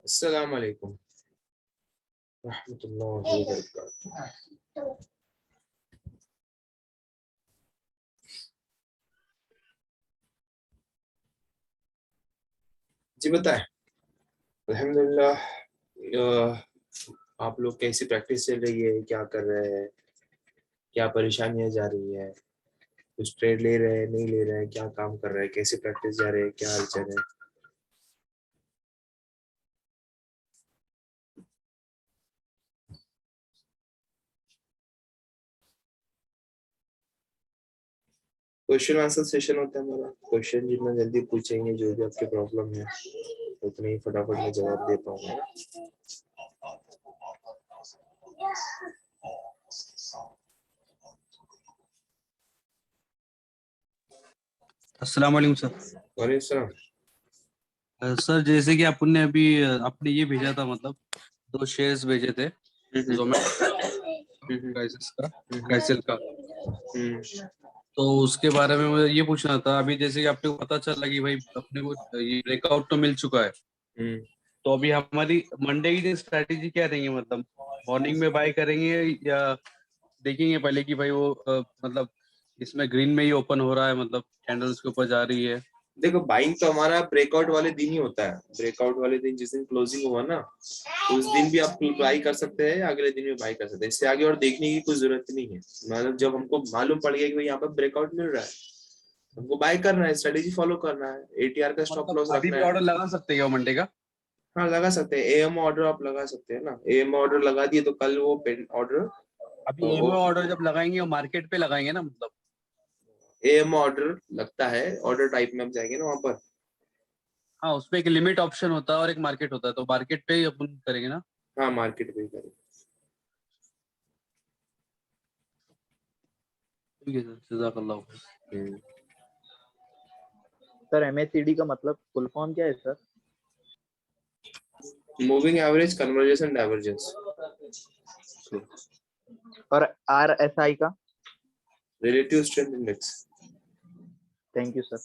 अस्सलाम वालेकुम रहमतुल्लाहि व बरकातुहू। जी बताएं। अल्हम्दुलिल्लाह। आप लोग कैसी प्रैक्टिस चल रही है, क्या कर रहे हैं, क्या परेशानियां जा रही है, कुछ ट्रेड ले रहे हैं नहीं ले रहे हैं, क्या काम कर रहे हैं, कैसी प्रैक्टिस जा रहे हैं, क्या हालचाल है? क्वेश्चन आंसर सेशन होता है हमारा। क्वेश्चन जितना जल्दी पूछेंगे, जो भी आपके प्रॉब्लम है उतने ही फटाफट में जवाब दे पाऊंगा। अस्सलाम वालेकुम सर। वालेकुम सलाम। सर जैसे कि आपने अभी आपने ये भेजा था, मतलब 2 शेयर्स भेजे थे जोमेटो क्राइसिल का, तो उसके बारे में मुझे ये पूछना था। अभी जैसे कि आपने को पता चला कि भाई अपने को ये ब्रेकआउट तो मिल चुका है, तो अभी हमारी मंडे की दिन स्ट्रैटेजी क्या रहेंगी? मतलब मॉर्निंग में बाय करेंगे या देखेंगे पहले कि भाई वो मतलब इसमें ग्रीन में ही ओपन हो रहा है, मतलब कैंडल उसके ऊपर जा रही है। देखो, बाइंग तो हमारा ब्रेकआउट वाले दिन ही होता है। ब्रेकआउट वाले दिन जिस दिन क्लोजिंग हुआ ना, उस दिन भी आप बाई कर सकते हैं, अगले दिन भी बाई कर सकते हैं। इससे आगे और देखने की कोई जरूरत नहीं है। मतलब जब हमको मालूम पड़ गया कि भाई यहाँ पर ब्रेकआउट मिल रहा है, हमको बाय करना है, स्ट्रेटेजी फॉलो करना है, एटीआर का स्टॉप मतलब लॉस अभी रखना भी है। ऑर्डर लगा सकते हैं मंडे का? हाँ, लगा सकते हैं। एएम ऑर्डर आप लगा सकते हैं ना। एएम ऑर्डर लगा दिए तो कल वो पेन ऑर्डर, अभी एमओ ऑर्डर जब लगाएंगे वो मार्केट पे लगाएंगे ना, मतलब एएम ऑर्डर लगता है। ऑर्डर टाइप में हम जाएंगे ना वहां पर। हाँ, उसमें एक लिमिट ऑप्शन होता है और एक मार्केट होता है, तो मार्केट पे ही अपन करेंगे ना। हाँ, मार्केट पे ही करेंगे। ठीक है सर, जज़ाकल्लाह खैर। सर एमएसीडी का मतलब फुल फॉर्म क्या है sir? Moving average convergence divergence. और आरएसआई का? Relative strength index. Thank you sir.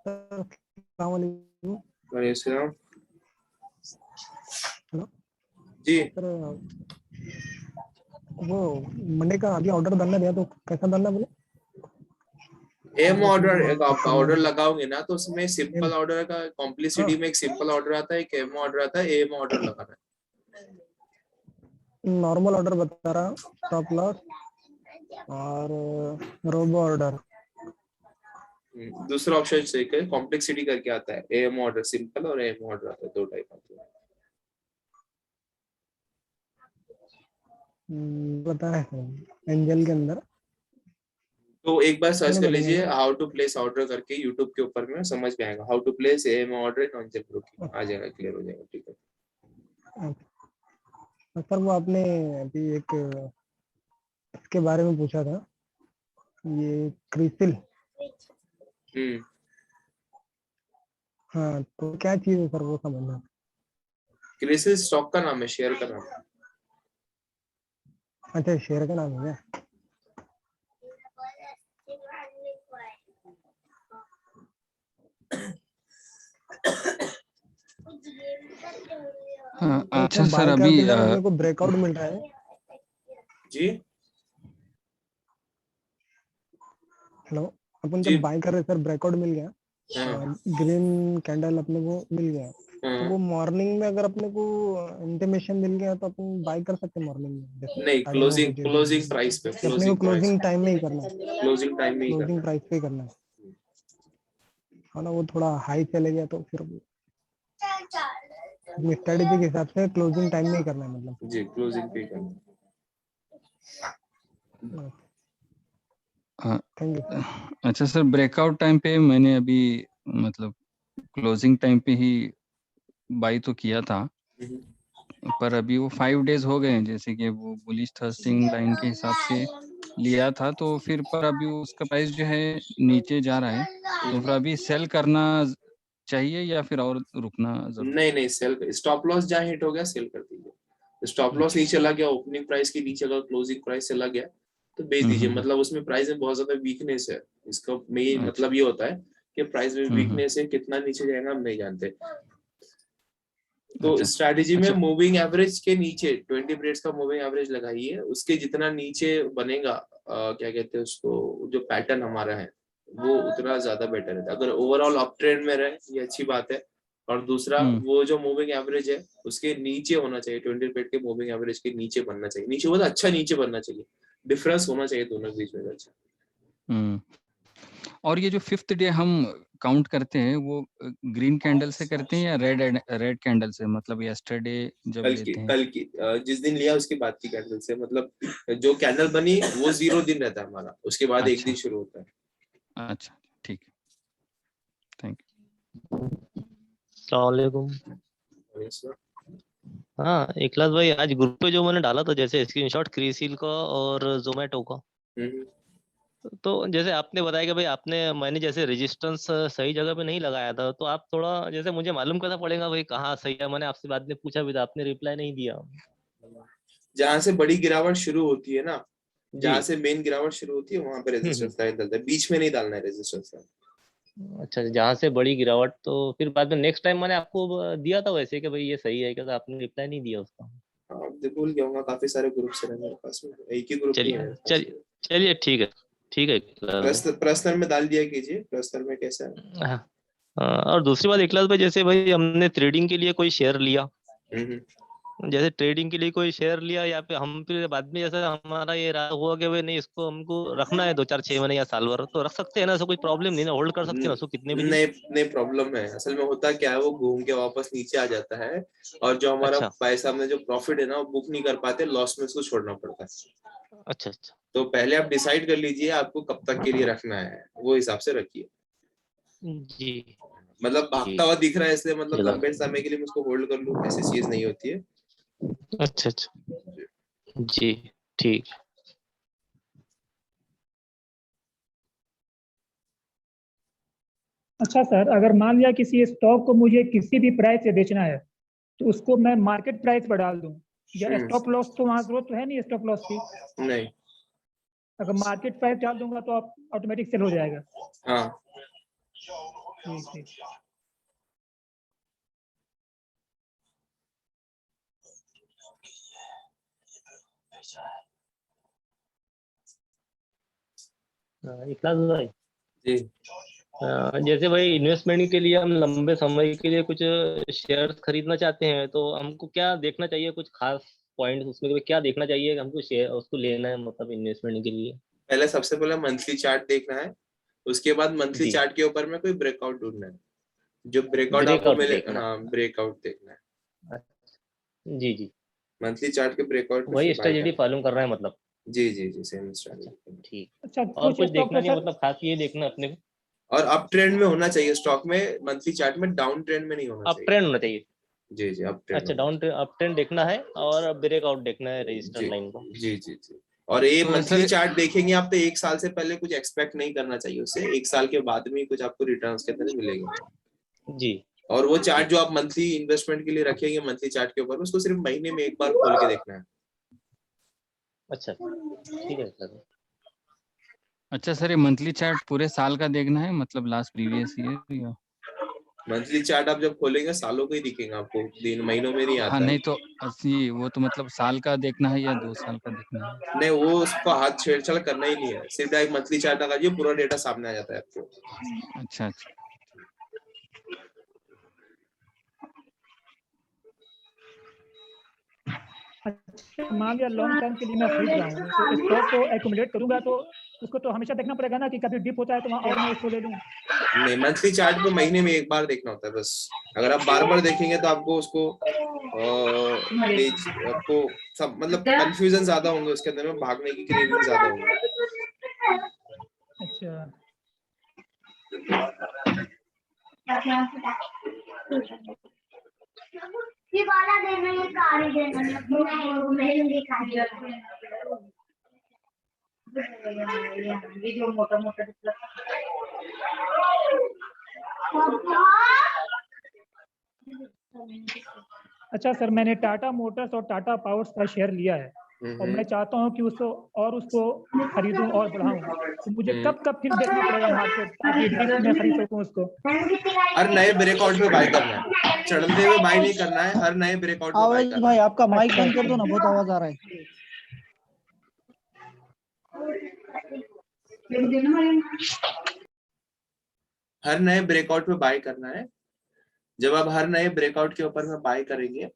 अस्सलाम वालेकुम। वालेकुम हेलो जी। सर, वो मंडे का अभी ऑर्डर डालना दिया तो कैसा डालना बोले? एम ऑर्डर, एक आप करना ऑर्डर है। लगाओगे ना तो उसमें सिंपल ऑर्डर का कॉम्प्लेक्सिटी में एक सिंपल ऑर्डर आता है, एक एम ऑर्डर आता है, एम ऑर्डर लगाना नॉर्मल ऑर्डर बता रहा, स्टॉप लॉस और रोबो ऑर्डर। है। दूसरा ऑप्शन से कॉम्प्लेक्सिटी करके आता है। एम ऑर्डर सिंपल और एम ऑर्डर आता है, दो टाइप आते हैं। पता है एंजल के अंदर। तो एक बार सर्च नहीं कर बोलेंगे लीजिए ना? हाउ टू प्लेस ऑर्डर करके, यूट्यूब के ऊपर में समझ में आएगा। हाउ टू प्लेस एम ऑर्डर इन ऑन ब्रोकिंग आ जाएगा, क्लियर हो जाएगा। ठीक है। सर वो आपने अभी एक इसके बारे में पूछा था, ये क्रिसिल। हाँ, तो क्या चीज है सर वो समझना। क्रिसिस स्टॉक का नाम है, शेयर का नाम है। अच्छा, शेयर का नाम है क्या? हाँ, तो अच्छा इसमें सर, बाय अभी करते टाइम अपने को ब्रेकआउट मिल रहा है। जी हेलो, अपन जी। जब बाय कर रहे सर, ब्रेकआउट मिल गया, हाँ ग्रीन कैंडल अपने को मिल गया, तो वो हाँ। मॉर्निंग में अगर अपने को इंटीमेशन मिल गया तो अपन बाय कर सकते हैं मॉर्निंग में, जैसे नहीं, 9:30 क्लोजिंग बजे भी। क्लोजिंग प्राइस पे, कि अपने को क्लोजिंग प्राइस, क्लोजिंग टाइम में ही करना है, क्लोजिंग टाइम में ही करना क्लोजिंग है। प्राइस पे ही करना है। हाँ ना, वो थोड़ा हाई चले गया तो फिर अपनी स्ट्रेटेजी के हिसाब से क्लोजिंग टाइम में ही करना है मतलब। जी, क्लोजिंग पे ही करना है। Thank you. अच्छा सर, ब्रेकआउट टाइम पे मैंने अभी मतलब क्लोजिंग टाइम पे ही बाई तो किया था, पर अभी वो 5 डेज हो गए हैं, जैसे कि वो बुलिश थर्स्टिंग लाइन के हिसाब से लिया था, तो फिर पर अभी उसका प्राइस जो है नीचे जा रहा है, तो फिर अभी सेल करना चाहिए या फिर और रुकना जरूरी? नहीं नहीं, सेल, स्टॉप लॉस जहाँ हिट हो गया सेल कर दीजिए। स्टॉप लॉस नहीं चला गया, ओपनिंग प्राइस के नीचे अगर क्लोजिंग प्राइस चला गया तो बेच दीजिए, मतलब उसमें प्राइस में बहुत ज्यादा वीकनेस है। इसका मेन मतलब ये होता है कि प्राइस में वीकनेस है, कितना नीचे जाएगा हम नहीं जानते। तो स्ट्रैटेजी में मूविंग एवरेज के नीचे 20 पीरियड्स का मूविंग एवरेज लगाइए, उसके जितना नीचे बनेगा क्या कहते हैं उसको, जो पैटर्न हमारा है वो उतना ज्यादा बेटर है। अगर ओवरऑल अप ट्रेंड में रहे ये अच्छी बात है, और दूसरा वो जो मूविंग एवरेज है उसके नीचे होना चाहिए, 20 पीरियड के मूविंग एवरेज के नीचे बनना चाहिए, नीचे बहुत अच्छा नीचे बनना चाहिए, डिफरेंस होना चाहिए दोनों के बीच में अच्छा। और ये जो 5th डे हम काउंट करते हैं वो ग्रीन कैंडल से करते हैं या रेड कैंडल से, मतलब यस्टरडे जब लेते हैं? कल की जिस दिन लिया उसके बाद की कैंडल से, मतलब जो कैंडल बनी वो 0 दिन रहता है हमारा, उसके बाद एक दिन शुरू होता है। अच्छा ठीक है, थैंक यू। अस्सलाम वालेकुम। हाँ इखलास भाई, आज ग्रुप पे जो मैंने डाला था जैसे स्क्रीनशॉट क्रीसील का और जोमेटो का, तो जैसे आपने बताया कि भाई मैंने जैसे रेजिस्टेंस सही जगह पे नहीं लगाया था, तो आप थोड़ा जैसे मुझे मालूम करना पड़ेगा भाई कहाँ सही है। मैंने आपसे बाद में पूछा भी था, आपने रिप्लाई नहीं दिया। जहाँ से बड़ी गिरावट शुरू होती है ना, जहाँ से मेन गिरावट शुरू होती है वहां पे रेजिस्टेंस लाइन डालता है, बीच में नहीं डालना है रेजिस्टेंस लाइन। अच्छा, जहाँ से बड़ी गिरावट, तो फिर बाद में नेक्स्ट टाइम मैंने आपको दिया था वैसे कि भाई ये सही है, क्या आपने रिप्लाई नहीं दिया उसका। हाँ भूल गया हूँ, काफी सारे ग्रुप्स है मेरे पास में, एक ही ग्रुप नहीं है। चलिए ठीक है, ठीक है। पर्सनल में डाल दिया कीजिए, पर्सनल में कैसा है। और दूसरी बात इखलास भाई, जैसे भाई हमने ट्रेडिंग के लिए कोई शेयर लिया, जैसे ट्रेडिंग के लिए कोई शेयर लिया, या फिर हम फिर बाद में जैसे हमारा ये रहा हुआ कि भाई नहीं इसको हमको रखना है 2-4-6 महीने या साल भर, तो रख सकते हैं ना, ऐसा कोई प्रॉब्लम नहीं ना, होल्ड कर सकते हैं उसको कितने भी दिन? नहीं प्रॉब्लम है, असल में होता क्या है वो घूम के वापस नीचे आ जाता है, और जो हमारा पैसा में जो प्रॉफिट है ना वो बुक नहीं कर पाते, लॉस में उसको छोड़ना पड़ता है। अच्छा। तो पहले आप डिसाइड कर लीजिए आपको कब तक के लिए रखना है, वो हिसाब से रखिए। जी, मतलब भागता हुआ दिख रहा है इसलिए मतलब लंबे समय के लिए मुझको होल्ड कर लूं, ऐसी चीज नहीं होती है। अच्छा जी, ठीक। अच्छा सर, अगर मान लिया किसी स्टॉक को मुझे किसी भी प्राइस से बेचना है, तो उसको मैं मार्केट प्राइस पर डाल दूं, या स्टॉप लॉस तो वहां जरूरत तो है नहीं स्टॉप लॉस की? नहीं, अगर मार्केट प्राइस डाल दूंगा तो आप ऑटोमेटिक सेल हो जाएगा? हाँ ठीक। इखलास भाई जी, जैसे भाई इन्वेस्टमेंट के लिए हम लंबे समय के लिए कुछ शेयर्स खरीदना चाहते हैं, तो हमको क्या देखना चाहिए, कुछ खास पॉइंट उसमें क्या देखना चाहिए हमको शेयर उसको लेना है मतलब इन्वेस्टमेंट के लिए? पहले सबसे पहले मंथली चार्ट देखना है, उसके बाद मंथली चार्ट के ऊपर में कोई ब्रेकआउट ढूंढना है, जो ब्रेकआउट आपको मिले, हाँ ब्रेकआउट देखना है। जी, मंथली चार्ट के ब्रेकआउट पे वही स्ट्रेटजी फॉलो कर रहा है मतलब? जी सेम स्ट्रेटजी। ठीक। अच्छा, और कुछ देखना नहीं मतलब खास ये देखना अपने को? और अप ट्रेंड में होना चाहिए स्टॉक में, मंथली चार्ट में डाउन ट्रेंड में नहीं होना चाहिए। अप ट्रेंड होना चाहिए। जी अप ट्रेंड। अच्छा, अप ट्रेंड देखना है और ब्रेकआउट देखना है रेजिस्टेंस लाइन को। जी। और ये तो मंथली चार्ट देखेंगे आप तो 1 साल से पहले कुछ एक्सपेक्ट नहीं करना चाहिए उससे, 1 साल के बाद में कुछ आपको रिटर्न्स के तरह मिलेगा जी। और वो चार्ट जो आप मंथली इन्वेस्टमेंट के लिए रखेंगे मंथली चार्ट के ऊपर, उसको सिर्फ महीने में एक बार खोल के देखना है। अच्छा ठीक है सर। अच्छा सर, ये मंथली चार्ट पूरे साल का देखना है, मतलब लास्ट प्रीवियस ईयर या? मंथली चार्ट आप जब खोलेंगे सालों को ही दिखेगा आपको, दिन महीनों में नहीं आता। हाँ नहीं तो वो तो मतलब साल का देखना है या 2 साल का देखना है? नहीं, वो उसको हाथ छेड़छाड़ करना ही नहीं है, सिर्फ एक मंथली चार्ट लगा दिए, पूरा डेटा सामने आ जाता है आपको। अच्छा। अच्छा, मान लिया लॉन्ग टर्म के लिए मैं खरीद रहा हूँ, तो स्टॉक को एक्यूमुलेट करूंगा तो उसको तो हमेशा देखना पड़ेगा ना कि कभी डिप होता है तो वहाँ और मैं उसको ले लूँ? नहीं, मंथली चार्ट को महीने में एक बार देखना होता है बस। अगर आप बार बार देखेंगे तो आपको उसको आपको सब मतलब कंफ्यूजन ज्यादा होंगे उसके अंदर में, भागने की क्रेविंग ज्यादा होंगी। अच्छा। ये वाला देना, ये कारी देना, नहीं दिखाई ये जो मोटा मोटा अच्छा सर, मैंने टाटा मोटर्स और टाटा पावर्स का शेयर लिया है और मैं चाहता हूँ कि उसको खरीदूं और बढ़ाऊं, तो मुझे कब फिर देखना पड़ेगा मार्केट, ताकि डिप में खरीद सकूं उसको? हर नए ब्रेकआउट पे बाय करना है, चढ़ते हुए बाय नहीं करना है, हर नए ब्रेकआउट पे बाय करना भाई है। आपका माइक अच्छा, बंद कर दो ना, बहुत आवाज आ रहा है। हर नए ब्रेकआउट पे बाय करना है। जब आप हर नए ब्रेकआउट के ऊपर में बाय करेंगे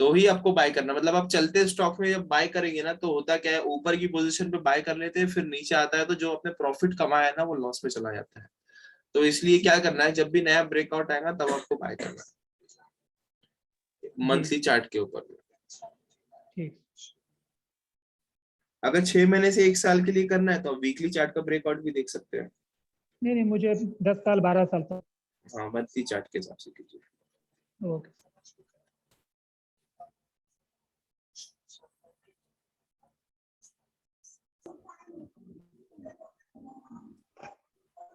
तो ही आपको बाय करना, मतलब आप चलते स्टॉक में जब बाय करेंगे ना, तो होता क्या है, ऊपर की पोजीशन पे बाय कर लेते हैं, फिर नीचे आता है तो जो अपने प्रॉफिट कमाया है ना वो लॉस में चला जाता है। तो इसलिए क्या करना है, जब भी नया ब्रेकआउट आएगा तब आपको बाय करना है मंथली चार्ट के ऊपर। ठीक। अगर 6 महीने से 1 साल के लिए करना है तो आप वीकली चार्ट का ब्रेकआउट भी देख सकते हैं। नहीं, मुझे 10 साल 12 साल तक। हाँ, मंथली चार्ट के हिसाब से कीजिए। ओके।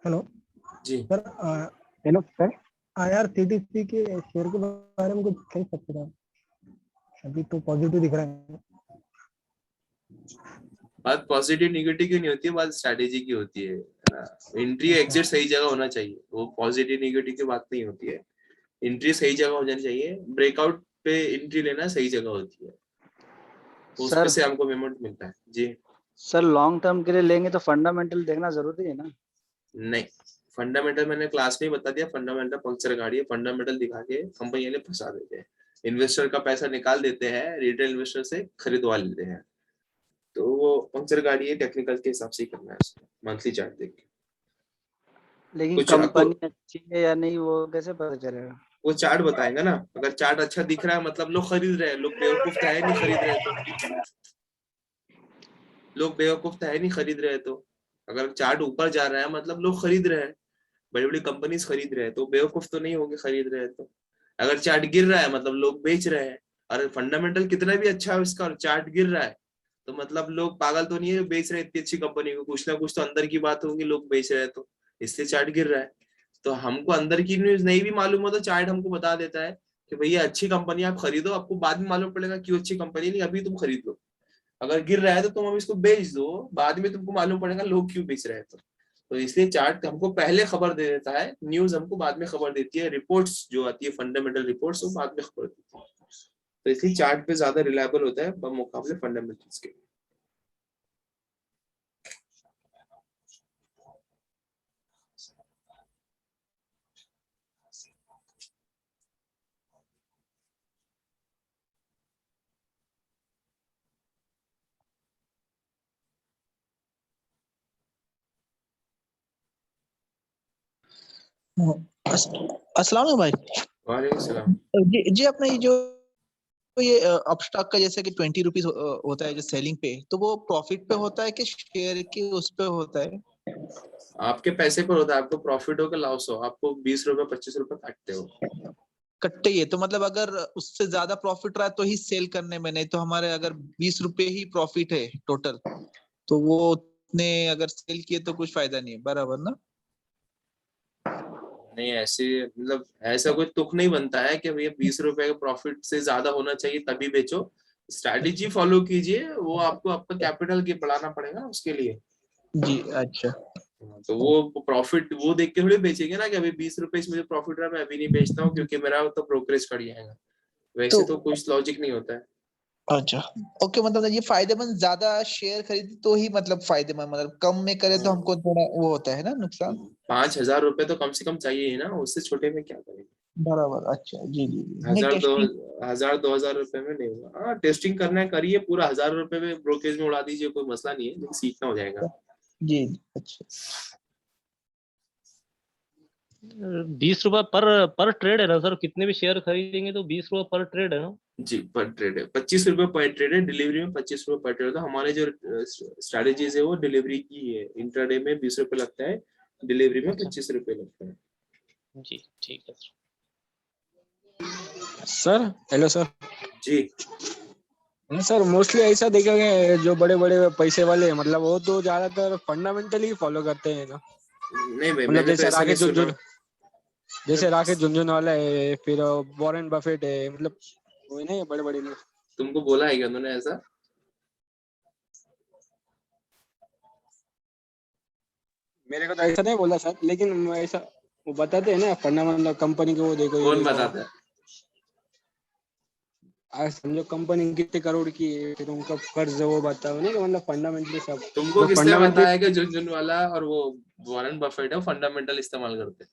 हेलो जी सर। Hello sir. IRCTC के शेयर के बारे में कुछ कह सकते हैं? अभी तो पॉजिटिव दिख रहा है। बात पॉजिटिव निगेटिव की नहीं होती है, बात स्ट्रैटेजी की होती है ना। एंट्री एग्जिट सही जगह होना चाहिए, वो पॉजिटिव निगेटिव की बात नहीं होती है। एंट्री सही जगह हो जानी चाहिए, ब्रेकआउट पे एंट्री लेना सही जगह होती है, उसमें से हमको पेमेंट मिलता है। जी सर, लॉन्ग टर्म के लिए लेंगे तो फंडामेंटल देखना जरूरी है ना? नहीं, फंडामेंटल मैंने क्लास में ही बता दिया, फंडामेंटल पंक्चर गाड़ी है, फंडामेंटल दिखा के कंपनी वाले फंसा देते हैं, इन्वेस्टर का पैसा निकाल देते हैं, रिटेल इन्वेस्टर से खरीदवा लेते हैं। तो वो पंक्चर गाड़ी है, टेक्निकल के हिसाब से ही करना है उसको, मंथली चार्ट देख के। लेकिन कुछ कंपनी अच्छी है या नहीं वो कैसे पता चलेगा? वो चार्ट बताएगा ना, अगर चार्ट अच्छा दिख रहा है मतलब लोग खरीद रहे हैं, लोग बेवकूफ तो है नहीं खरीद रहे तो, लोग बेवकूफ तो है नहीं खरीद रहे तो। अगर चार्ट ऊपर जा रहा है मतलब लोग खरीद रहे हैं, बड़ी बड़ी कंपनीज खरीद रहे हैं, तो बेवकूफ तो नहीं होंगे खरीद रहे हैं तो। अगर चार्ट गिर रहा है मतलब लोग बेच रहे हैं, और फंडामेंटल कितना भी अच्छा है उसका और चार्ट गिर रहा है तो मतलब लोग पागल तो नहीं है जो बेच रहे हैं इतनी अच्छी कंपनी को, कुछ ना कुछ तो अंदर की बात होगी, लोग बेच रहे हैं तो इसलिए चार्ट गिर रहा है। तो हमको अंदर की न्यूज नहीं भी मालूम हो तो चार्ट हमको बता देता है कि भैया अच्छी कंपनी आप खरीदो, आपको बाद में मालूम पड़ेगा क्यों अच्छी कंपनी, नहीं अभी तुम खरीद लो। अगर गिर रहा है तो तुम अब इसको बेच दो, बाद में तुमको मालूम पड़ेगा लोग क्यों बेच रहे हैं। तो इसलिए चार्ट हमको पहले खबर दे देता है, न्यूज हमको बाद में खबर देती है, रिपोर्ट्स जो आती है फंडामेंटल रिपोर्ट्स वो बाद में खबर देती है। तो इसलिए चार्ट पे ज्यादा रिलायबल होता है मुकाबले फंडामेंटल्स के। अस्सलाम वालेकुम भाई। वालेकुम सलाम। जी अपना ये जो ये अपस्टॉक का जैसे कि 20 रुपीज होता है जो सेलिंग पे, तो वो प्रॉफिट पे होता है कि शेयर के उस पे होता है? आपके पैसे पर होता है, आपको प्रॉफिट हो कि लॉस हो, आपको 20 रुपए 25 रुपए काटते हो। कट्टे ही है तो मतलब अगर उससे ज्यादा प्रॉफिट रहा तो ही सेल करने में, नहीं तो हमारे अगर 20 रुपए ही प्रॉफिट है टोटल तो वो उतने अगर सेल किए तो कुछ फायदा नहीं है, बराबर ना? नहीं ऐसे मतलब ऐसा कोई तुक नहीं बनता है कि भैया 20 रुपए का प्रॉफिट से ज्यादा होना चाहिए तभी बेचो। स्ट्रैटेजी फॉलो कीजिए, वो आपको आपका कैपिटल के बढ़ाना पड़ेगा ना उसके लिए। जी अच्छा। तो वो प्रॉफिट वो देख के थोड़ी बेचेंगे ना कि अभी 20 रुपए मुझे प्रॉफिट रहा मैं अभी नहीं बेचता हूँ क्योंकि मेरा तो ब्रोकरेज कट जाएगा, वैसे तो कुछ लॉजिक नहीं होता है। अच्छा ओके, मतलब ये फायदेमंद ज्यादा शेयर खरीदे तो ही मतलब फायदेमंद, मतलब कम में करे तो हमको थोड़ा वो होता है ना नुकसान। 5,000 रुपए तो कम से कम चाहिए ही ना, उससे छोटे में क्या करेंगे। बराबर, अच्छा जी जी। 1,000-2,000 रुपए में नहीं होगा। हाँ टेस्टिंग करना है करिए, पूरा 1,000 रुपए में ब्रोकरेज में उड़ा दीजिए, कोई मसला नहीं है, लेकिन सीखना हो जाएगा। जी अच्छा। 20 रुपए पर ट्रेड है ना सर? कितने भी शेयर खरीदेंगे तो 20 रुपए पर ट्रेड है ना? जी पर ट्रेड है, 25 रुपए पर ट्रेड है, डिलीवरी में 25 रुपए पर ट्रेड होता है। हमारे जो स्ट्रैटेजीज है वो डिलीवरी की है, इंट्राडे में 20 रुपए लगता है, डिलीवरी में 25 रुपए लगता है। जी ठीक है सर। Hello sir. जी सर मोस्टली ऐसा देखा गया है जो बड़े बड़े पैसे वाले मतलब वो तो ज्यादातर फंडामेंटली फॉलो करते हैं ना। नहीं भाई, मतलब मैंने तो ऐसा नहीं सुना। जैसे राकेश झुनझुनवाला है, फिर वॉरेन बफेट है, मतलब वो नहीं बड़े बड़े लोग। तुमको बोला है क्या उन्होंने ऐसा? मेरे को तो ऐसा नहीं बोला सर, लेकिन ऐसा वो बताते हैं ना फंडामेंटल कंपनी के, वो देखो ये कौन देखो। बताता है? आज समझो कंपनी कितने करोड़ की है, फिर उनका कर्ज वो बताओ नहीं, मतलब फंडामेंटली सब। तुमको किसने बताया कि जुन वाला और वो वॉरेन बफेट है फंडामेंटल इस्तेमाल करते हैं?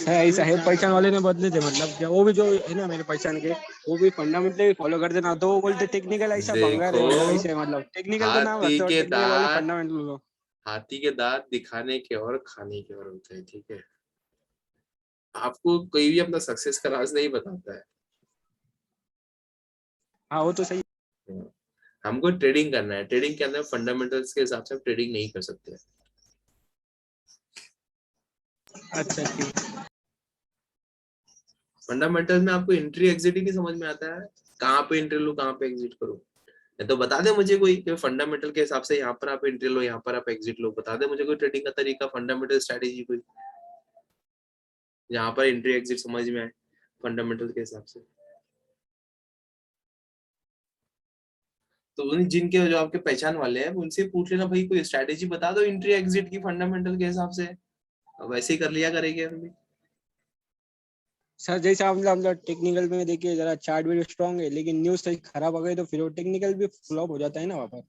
ऐसा है, पहचान वाले ने बदले थे, मतलब क्या वो भी जो है ना मेरे पहचान के, वो भी फंडामेंटली फॉलो करते ना, तो वो बोलते टेक्निकल ऐसा भंगार है, मतलब ऐसे मतलब टेक्निकल का नाम रखते हो, टेक्निकल वाले फंडामेंटल हो। हाथी के दांत दिखाने के और खाने के और होते हैं, ठीक है? आपको कोई भी अपना सक्सेस का राज नहीं बताता है। हाँ वो तो सही। हमको ट्रेडिंग करना है, ट्रेडिंग के अंदर फंडामेंटल्स के हिसाब से आप ट्रेडिंग नहीं कर सकते। अच्छा ठीक। फंडामेंटल्स में आपको एंट्री एग्जिट ही नहीं समझ में आता है, कहाँ पे एंट्री लो कहाँ पे एग्जिट करो। तो बता दे मुझे कोई कि फंडामेंटल के हिसाब से यहाँ पर आप एंट्री लो यहाँ पर आप एग्जिट लो, बता दे मुझे कोई ट्रेडिंग का तरीका, फंडामेंटल स्ट्रेटेजी कोई यहाँ पर एंट्री एग्जिट समझ में आए फंडामेंटल के हिसाब से। तो उन जिनके जो आपके पहचान वाले हैं उनसे पूछ लेना, भाई कोई स्ट्रेटेजी बता दो एंट्री एग्जिट की फंडामेंटल के हिसाब से, वैसे ही कर लिया करेंगे हम भी। सर जैसा हम टेक्निकल में देखिए जरा चार्ट भी स्ट्रांग है, लेकिन न्यूज सही खराब हो गई तो फिर वो टेक्निकल भी फ्लॉप हो जाता है ना वहाँ पर।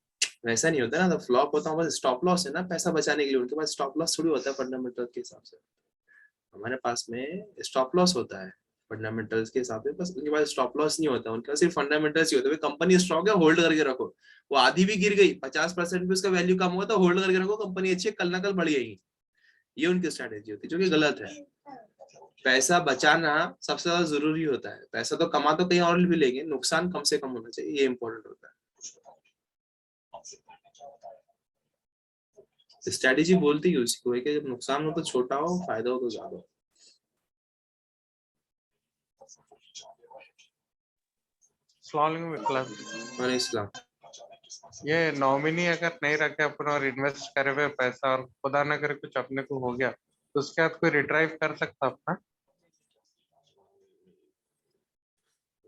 वैसा नहीं होता ना, तो फ्लॉप होता है बस स्टॉप लॉस है ना, पैसा बचाने के लिए उनके पास स्टॉप लॉस थोड़ी होता है फंडामेंटल के हिसाब से। हमारे पास में स्टॉप लॉस होता है फंडामेंटल्स के हिसाब से, बस उनके पास स्टॉप लॉस नहीं होता, उनके पास सिर्फ फंडामेंटल्स ही होते हैं। कंपनी स्ट्रॉन्ग है होल्ड करके रखो, वो आधी भी गिर गई 50% भी उसका वैल्यू कम हुआ तो होल्ड करके रखो, कंपनी अच्छी है कल ना कल बढ़ जाएगी। ये उनकी स्ट्रेटेजी होती है, जो कि गलत है। पैसा बचाना सबसे ज्यादा जरूरी होता है, पैसा तो कमा तो कहीं और भी लेंगे, नुकसान कम से कम होना चाहिए, ये इंपॉर्टेंट होता है। स्ट्रेटेजी बोलती है उसको कि जब नुकसान हो तो छोटा हो, फायदा हो तो ज्यादा हो। अस्सलाम। ये नॉमिनी अगर नहीं रखे अपन और इन्वेस्ट करे हुए पैसा और खुदा न करे कुछ अपने को हो गया तो उसके बाद कोई रिट्राइव कर सकता अपना?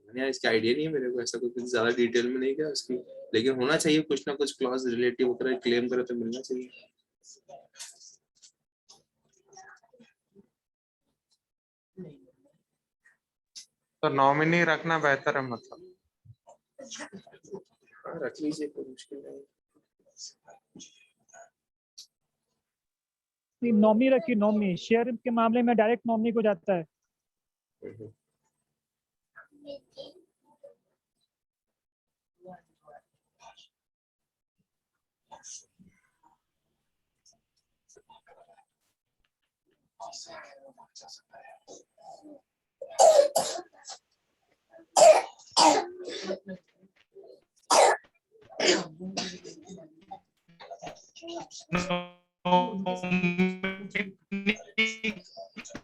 यार इसका आइडिया नहीं है मेरे को, ऐसा कुछ ज्यादा डिटेल में नहीं गया उसकी, लेकिन होना चाहिए कुछ ना कुछ क्लॉज रिलेटिव वगैरह क्लेम करे तो मिलना चाहिए। तो नॉमिनी रखना बेहतर है मतलब? रख लीजिए, कोई मुश्किल नहीं। नॉमिनी रखिए, नॉमिनी शेयर के मामले में डायरेक्ट नॉमिनी को जाता है।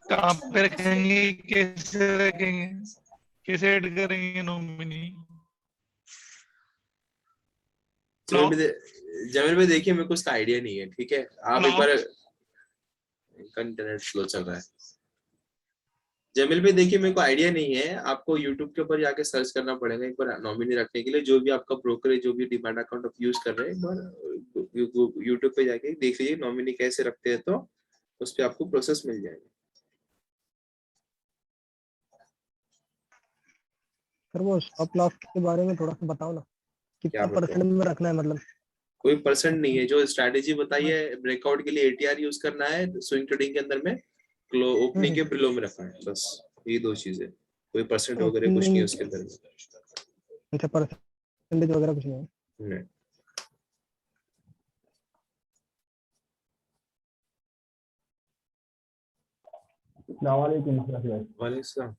कहाँ पे रखेंगे, कैसे रखेंगे, कैसे ऐड करेंगे नॉमिनी? जमील भाई देखिए मेरे को उसका आइडिया नहीं है, ठीक है? आप एक बार, इंटरनेट स्लो चल रहा है। जमील भाई देखिए मेरे को आइडिया नहीं है, आपको यूट्यूब के ऊपर जाके सर्च करना पड़ेगा एक बार नॉमिनी रखने के लिए। जो भी आपका ब्रोकर जो भी डिमैट अकाउंट आप यूज कर रहे हैं, एक बार यूट्यूब पे जाके देख लीजिए नॉमिनी कैसे रखते हैं, तो उस पर आपको प्रोसेस मिल जाएगा। सर वो स्टॉप लॉस के बारे में थोड़ा सा बताओ ना, कितना परसेंट में रखना है? मतलब कोई परसेंट नहीं है, जो स्ट्रैटेजी बताई है ब्रेकआउट के लिए एटीआर यूज करना है, स्विंग ट्रेडिंग के अंदर में ओपनिंग के प्रीलो में रखना है, बस ये दो चीजें। कोई परसेंट वगैरह कुछ नहीं है उसके अंदर में। अच्छा, परसेंटेज वगैरह कुछ नहीं है। वालेकुम।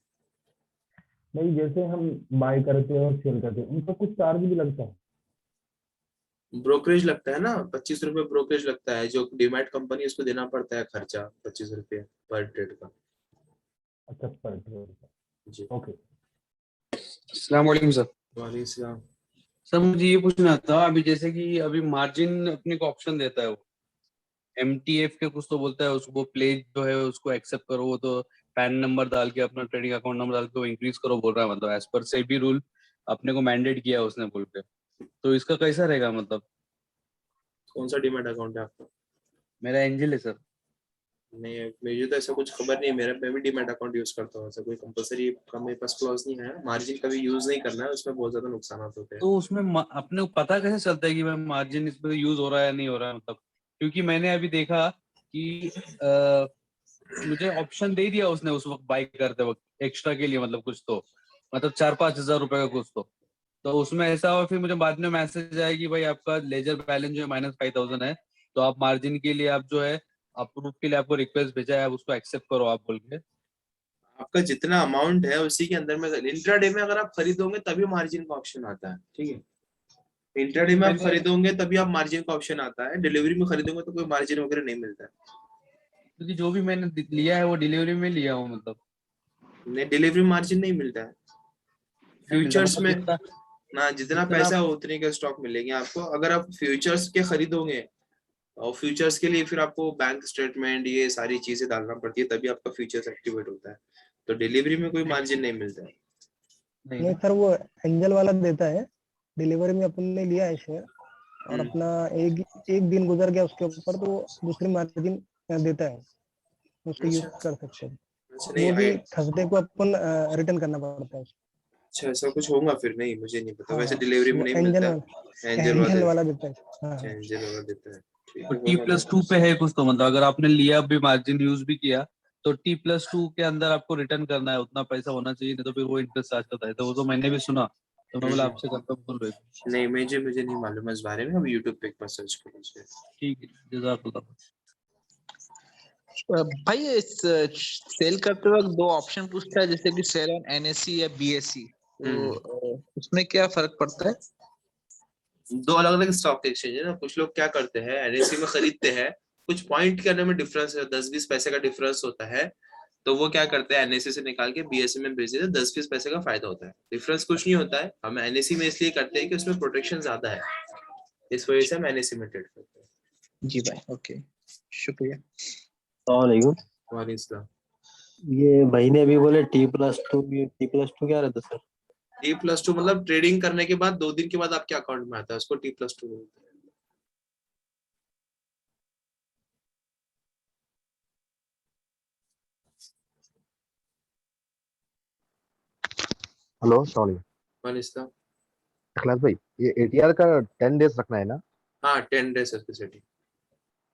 नहीं, जैसे हम बाय करते हैं और सेल करते हैं उनका कुछ चार्ज भी लगता है? ब्रोकरेज लगता है ना, 25 रुपए ब्रोकरेज लगता है, जो डीमैट कंपनी उसको देना पड़ता है खर्चा 25 रुपए पर ट्रेड का। अच्छा, पर ट्रेड का जी। ओके। अस्सलाम वालेकुम सर। वालेकुम सर मुझे ये पूछना था, अभी जैसे कि अभी मार्जिन अपने को ऑप्शन देता है, वो MTF के कुछ तो बोलता है उसको, प्लेज जो है उसको एक्सेप्ट करो, वो तो पैन नंबर डाल के अपना ट्रेडिंग अकाउंट नंबर डाल के वो इंक्रीज करो बोल रहा है, मतलब एज पर सेबी रूल अपने को मैंडेट किया उसने बोल के। तो इसका कैसा रहेगा मतलब? कौन सा डीमैट अकाउंट है आपका? मेरा एंजल है सर। नहीं, मुझे तो ऐसा कुछ खबर नहीं है। मैं भी डीमैट अकाउंट यूज करता हूँ। ऐसा कोई कंपलसरी का मेरे पास क्लॉज नहीं है। मार्जिन कभी यूज नहीं करना है, उसमें बहुत ज्यादा नुकसान होते हैं। तो उसमें अपने को पता कैसे चलता है कि भाई मार्जिन इसमें यूज हो रहा है या नहीं हो रहा है? मतलब क्योंकि मैंने अभी देखा कि मुझे ऑप्शन दे दिया उसने उस वक्त बाई करते वक्त एक्स्ट्रा के लिए, मतलब कुछ तो मतलब 4-5 हजार रुपए का कुछ तो उसमें ऐसा हुआ। फिर मुझे बाद में मैसेज आया कि भाई आपका लेजर बैलेंस जो है -5000 है, तो आप मार्जिन के लिए आप जो है अप्रूव के लिए आपको रिक्वेस्ट भेजा है, आप उसको एक्सेप्ट करो आप बोल के। आपका जितना अमाउंट है उसी के अंदर में इंट्राडे में अगर आप खरीदोगे तभी मार्जिन का ऑप्शन आता है, ठीक है। इंट्राडे में आप खरीदोगे तभी आप मार्जिन का ऑप्शन आता है। डिलीवरी में खरीदोगे तो कोई मार्जिन वगैरह नहीं मिलता है, क्योंकि जो भी मैंने लिया है वो डिलीवरी में लिया हूँ, मतलब नहीं डिलीवरी मार्जिन नहीं मिलता है फ्यूचर्स में ना। जितना पैसा उतने के स्टॉक मिलेंगे आपको। अगर आप फ्यूचर्स के खरीदोगे और फ्यूचर्स के लिए फिर आपको बैंक स्टेटमेंट ये सारी चीजें डालना पड़ती है, तभी आपका फ्यूचर्स एक्टिवेट होता है। तो डिलीवरी में कोई मार्जिन नहीं मिलता है। नहीं सर, वो एंजल वाला देता है। डिलीवरी में अपन ने लिया है शेयर और अपना एक दिन गुजर गया उसके ऊपर, तो दूसरी मार्जिन देता है, उसको यूज कर सकते हैं। वो भी थर्सडे को अपन रिटर्न करना पड़ता है। अच्छा, ऐसा कुछ होगा फिर? नहीं, मुझे नहीं पता। वैसे डिलीवरी में नहीं मिलता। एंजल वाला देता है। एंजल वाला देता है। तो T+2 पे है कुछ तो, मतलब अगर आपने लिया भी मार्जिन यूज भी किया तो T+2 के अंदर आपको रिटर्न करना है, उतना पैसा होना चाहिए, नहीं तो फिर वो इंटरेस्ट चार्ज करता है। तो वो तो मैंने भी सुना, तो मैं बोला आपसे कंफर्म बोल रही हूँ। नहीं, मुझे नहीं मालूम इस बारे में। अभी यूट्यूब पे एक बार सर्च कर लीजिए। ठीक है, जज़ाकल्लाह। भाई इस सेल करते वक्त 2 ऑप्शन पूछता है, जैसे कि सेल ऑन NSE या BSE, तो उसमें क्या फर्क पड़ता है? 2 अलग अलग स्टॉक एक्सचेंज है ना। कुछ लोग क्या करते हैं, NSE में खरीदते हैं, कुछ पॉइंट करने में डिफरेंस है, 10-20 पैसे का डिफरेंस होता है, तो वो क्या करते हैं NSE से निकाल के BSE में भेज देते हैं। 10-20 पैसे का फायदा होता है, डिफरेंस कुछ नहीं होता है। हम NSE में इसलिए करते हैं कि उसमें प्रोटेक्शन ज्यादा है, इस वजह से हम NSE में ट्रेड करते हैं। जी भाई, ओके, शुक्रिया। वालेकुम। ये भाई ने अभी बोले T+2 क्या रहता सर? T+2 मतलब ट्रेडिंग करने के बाद 2 दिन के बाद आपके अकाउंट में आता है, उसको T+2 बोलते हैं। हेलो, सॉरी अखलास भाई, ये ATR का 10 डेज रखना है ना? हाँ, 10 डेज सर्किट।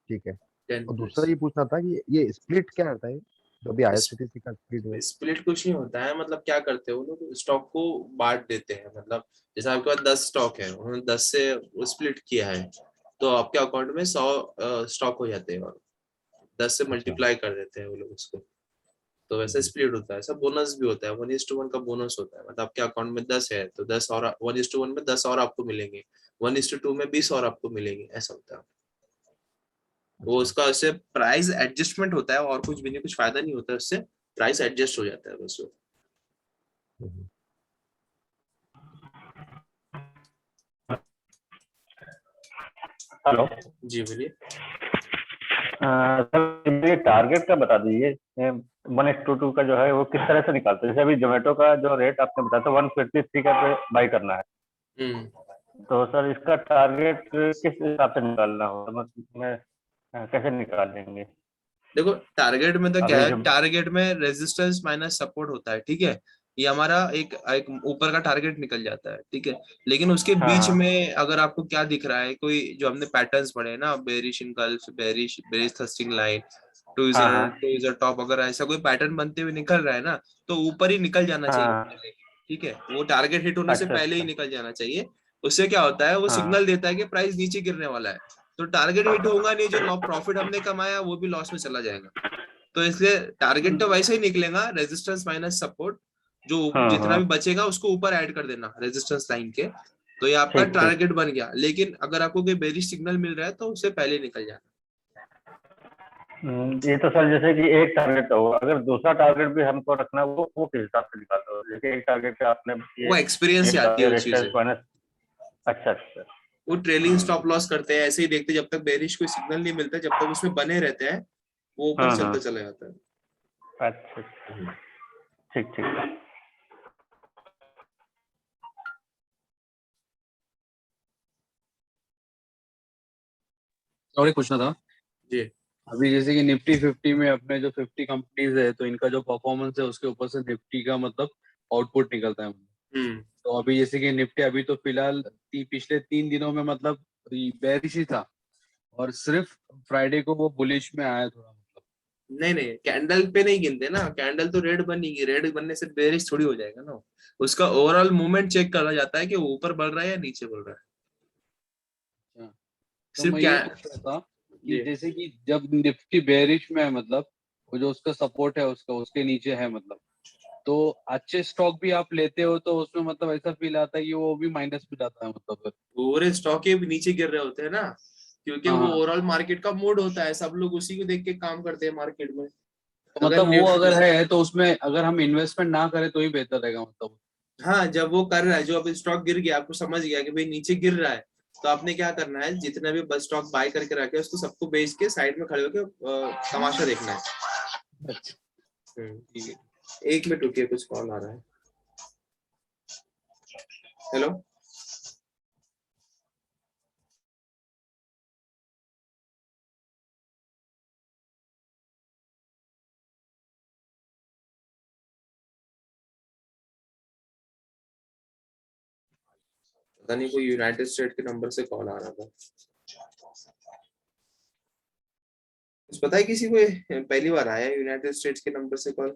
ठीक है। और दूसरा ये पूछना था कि ये स्प्लिट क्या रहता है? जो भी IRCTC का स्प्लिट कुछ नहीं होता है। मतलब क्या करते हैं वो लोग, स्टॉक को बांट देते हैं। मतलब जैसे आपके पास 10 स्टॉक है, उन्होंने 10 से स्प्लिट किया है, तो आपके अकाउंट में 100 स्टॉक हो जाते हैं और 10 से मल्टीप्लाई कर देते हैं वो लोग उसको। तो वैसे स्प्लिट होता है। सब बोनस भी होता है, 1:1 का बोनस होता है। मतलब आपके अकाउंट में 10 है तो 10 और 1:1 में 10 और आपको मिलेंगे, 1:2 में 20 और आपको मिलेंगे, ऐसा होता है। वो उसका उससे प्राइस एडजस्टमेंट होता है और कुछ भी नहीं, कुछ फायदा नहीं होता है उससे, प्राइस एडजस्ट हो जाता है बस वो। हेलो जी बोलिए। सर मुझे टारगेट का बता दीजिए, 1:2 का जो है वो किस तरह से निकालते हैं? जैसे अभी जोमेटो का जो रेट आपने बताया था 153 का बाई करना है, तो सर इसका टारगेट किस हिसाब से निकालना होगा? मतलब कैसे निकालेंगे? देखो टारगेट में तो क्या है, टारगेट में रेजिस्टेंस माइनस सपोर्ट होता है, ठीक है। ये हमारा एक ऊपर का टारगेट निकल जाता है, ठीक है। लेकिन उसके बीच में अगर आपको क्या दिख रहा है, कोई जो हमने पैटर्न्स पढ़े ना, bearish engulf, bearish thrusting line, two is a top, अगर ऐसा कोई पैटर्न बनते हुए निकल रहा है ना, तो ऊपर ही निकल जाना चाहिए, ठीक है। वो टारगेट हिट होने से पहले ही निकल जाना चाहिए। उससे क्या होता है, वो सिग्नल देता है कि प्राइस नीचे गिरने वाला है, तो टारगेट हिट होगा नहीं, जो प्रॉफिट हमने कमाया वो भी लॉस में चला जाएगा। तो इसलिए टारगेट तो वैसे ही निकलेगा, रेजिस्टेंस माइनस सपोर्ट, जो जितना भी बचेगा उसको ऊपर ऐड कर देना रेजिस्टेंस लाइन के, तो ये आपका टारगेट बन गया। लेकिन अगर आपको कोई बेरिश सिग्नल मिल रहा है तो उससे पहले निकल जाना। ये तो सर जैसे कि एक टारगेट होगा, अगर दूसरा टारगेट भी हमको रखना वो किस हिसाब से निकालते हो? जैसे एक टारगेट का आपने वो एक्सपीरियंस से आती है वो चीजें। अच्छा, वो ट्रेलिंग स्टॉप लॉस करते हैं, ऐसे ही देखते, जब तक बेरिश कोई सिग्नल नहीं मिलता, जब तक उसमें बने रहते हैं वो ऊपर चलता चला जाता है। अच्छा, ठीक ठीक। और एक पूछना था जी। अभी जैसे कि निफ्टी 50 में अपने जो 50 कंपनीज है तो इनका जो परफॉर्मेंस है उसके ऊपर से निफ्टी का मतलब आउटपुट निकलता है। तो अभी जैसे कि निफ्टी अभी तो फिलहाल पिछले 3 दिनों में मतलब बेरिश ही था और सिर्फ फ्राइडे को वो बुलिश में आया थोड़ा। मतलब नहीं कैंडल पे नहीं गिनते ना, कैंडल तो रेड बनेगी, रेड बनने से बेरिश थोड़ी हो जाएगा ना, उसका ओवरऑल मूवमेंट चेक करा जाता है कि वो ऊपर बढ़ रहा है या नीचे बढ़ रहा है। तो सिर्फ मैं क्या ये पूछ रहा था कि जैसे कि जब निफ्टी बेरिश में है मतलब वो जो उसका सपोर्ट है उसका उसके नीचे है मतलब, तो अच्छे स्टॉक भी आप लेते हो तो उसमें मतलब ऐसा फील आता है कि वो भी माइनस में जाता है मतलब पूरे स्टॉक के नीचे गिर रहे होते हैं ना, क्योंकि वो ओवरऑल मार्केट का मूड होता है, सब लोग उसी को देख के काम करते हैं मार्केट में। तो मतलब वो अगर है तो उसमें अगर हम इन्वेस्टमेंट ना करें तो ही बेहतर रहेगा मतलब। हाँ, जब वो कर रहा है, जो अभी स्टॉक गिर गया, आपको समझ गया कि भाई नीचे गिर रहा है, तो आपने क्या करना है, जितना भी बस स्टॉक बाय करके रखे उसको सबको बेच के साइड में खड़े होकर तमाशा देखना है। ठीक है, 1 मिनट रुकिए, कुछ कॉल आ रहा है। हेलो, पता नहीं कोई यूनाइटेड स्टेट के नंबर से कॉल आ रहा था। कुछ पता है किसी को, पहली बार आया यूनाइटेड स्टेट्स के नंबर से कॉल?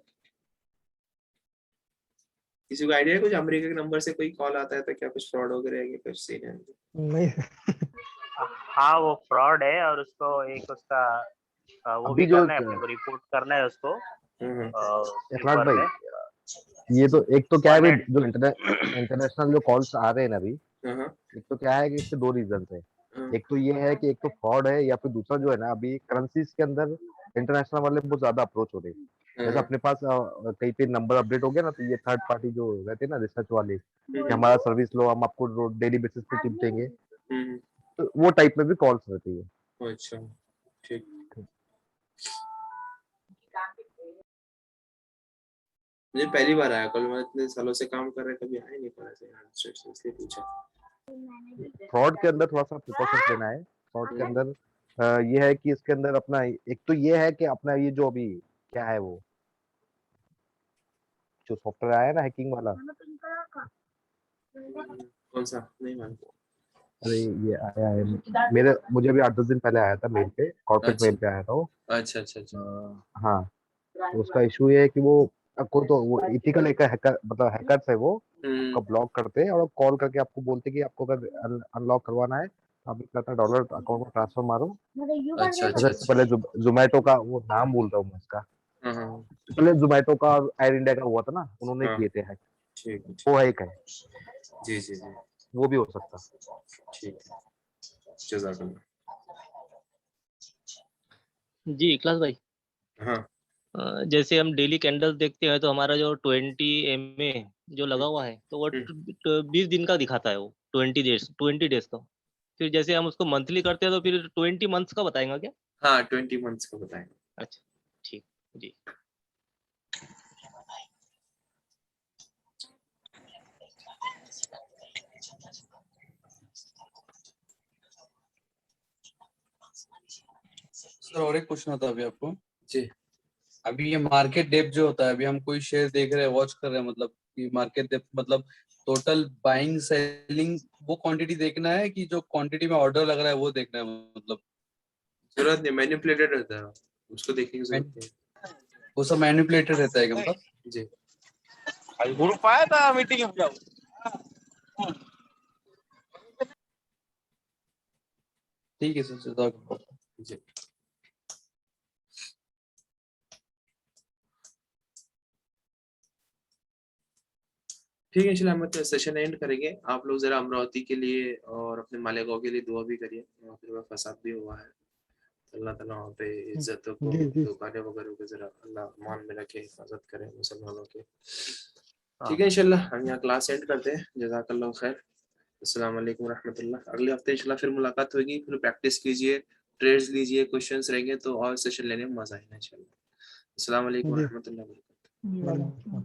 किसी को आइडिया है कुछ, अमेरिका के नंबर से कोई कॉल आता है तो क्या कुछ फ्रॉड वगैरह है, कुछ सीन है? नहीं। हाँ वो फ्रॉड है और उसको एक उसका वो भी करना है, अपने को रिपोर्ट करना है उसको। इखलास भाई, ये तो एक तो क्या है जो इंटरनेशनल जो कॉल्स आ रहे हैं ना अभी, एक तो क्या है कि इसके 2 रीजन है। एक तो ये है कि एक तो फ्रॉड है, या फिर दूसरा जो है ना, अभी करेंसीज के अंदर इंटरनेशनल वाले बहुत ज्यादा अप्रोच हो रहे हैं। जैसे अपने पास कहीं पे नंबर अपडेट हो गया ना, तो ये थर्ड पार्टी जो रहते हैं ना रिसर्च वाले, कि हमारा सर्विस लो, हम आपको डेली बेसिस पे टिप देंगे, तो वो टाइप में भी कॉल्स रहती है। अच्छा, ठीक। मुझे पहली बार आया कॉल, मैं इतने सालों से काम कर रहे, कभी आया नहीं पड़ा से, इसलिए पूछा। फ्रॉड के अंदर थोड़ा सा प्रिकॉशंस लेना है। फ्रॉड के अंदर ये है कि इसके अंदर अपना एक तो ये है कि अपना ये जो अभी क्या है वो जो सॉफ्टवेयर आया है ना हैकिंग वाला, कौन सा? नहीं मालूम। अरे ये आया है मुझे अभी 8-10 दिन पहले आया था मेल पे, कॉर्पोरेट मेल पे आया था वो। अच्छा। हाँ, तो उसका इशू ये है कि वो आपको तो वो इथिकल हैकर मतलब हैकर्स है वो, आपको ब्लॉक करते हैं और कॉल करके आपको बोलते हैं कि आपको अगर अनलॉक करवाना है तो आप इतना $1 अकाउंट में ट्रांसफर मारो। अच्छा। पहले जोमेटो का वो नाम भूल रहा हूँ मैं इसका, पहले जोमेटो का और एयर इंडिया का हुआ था ना, उन्होंने किए थे हैक, वो हैक है। जी, वो भी हो सकता है। ठीक है, जज़ाकल्लाह। जी इखलास भाई, हाँ, जैसे हम डेली कैंडल्स देखते हैं तो हमारा जो 20 MA जो लगा हुआ है तो वो 20 दिन का दिखाता है, वो 20 डेज का। फिर जैसे हम उसको मंथली करते हैं तो फिर 20 मंथ्स का बताएगा क्या? हाँ, 20 मंथ्स का बताएंगे। अच्छा, ठीक जी। सर और एक पूछना था अभी आपको जी। अभी ये मार्केट डेप्थ जो होता है, अभी हम कोई शेयर देख रहे हैं, वॉच कर रहे हैं, मतलब कि मार्केट डेप्थ मतलब टोटल बाइंग सेलिंग वो क्वांटिटी देखना है कि जो क्वांटिटी में ऑर्डर लग रहा है वो देखना है, मतलब जरूरत नहीं, मैनिपुलेटेड रहता है, उसको देखने की जरूरत नहीं। वो सब मैनिपुलेटेड रहता है मतलब? जी। ग्रुप आया था मीटिंग में जाओ। ठीक है सर, जी। ठीक है, चलिए हम सेशन एंड करेंगे। आप लोग जरा अमरावती के लिए और अपने मालेगांव के लिए दुआ भी करिए, वहाँ पे फसाद भी हुआ है, अल्लाह ताला वहाँ पे इज्जतों को, दुकानें वगैरह को जरा अल्लाह मान में रखे, हिफाजत करे मुसलमानों के। ठीक है, इंशाल्लाह हम यहाँ क्लास एंड करते हैं। जज़ाकल्लाह खैर, अस्सलाम वालेकुम रहमतुल्लाह। अगले हफ्ते इंशाल्लाह फिर मुलाकात होगी, फिर प्रैक्टिस कीजिए, ट्रेड्स लीजिए, क्वेश्चंस रहेंगे तो और सेशन लेने में मजा आएगा इंशाल्लाह। अस्सलाम वालेकुम रहमतुल्लाहि व बरकातहू। जी वालेकुम।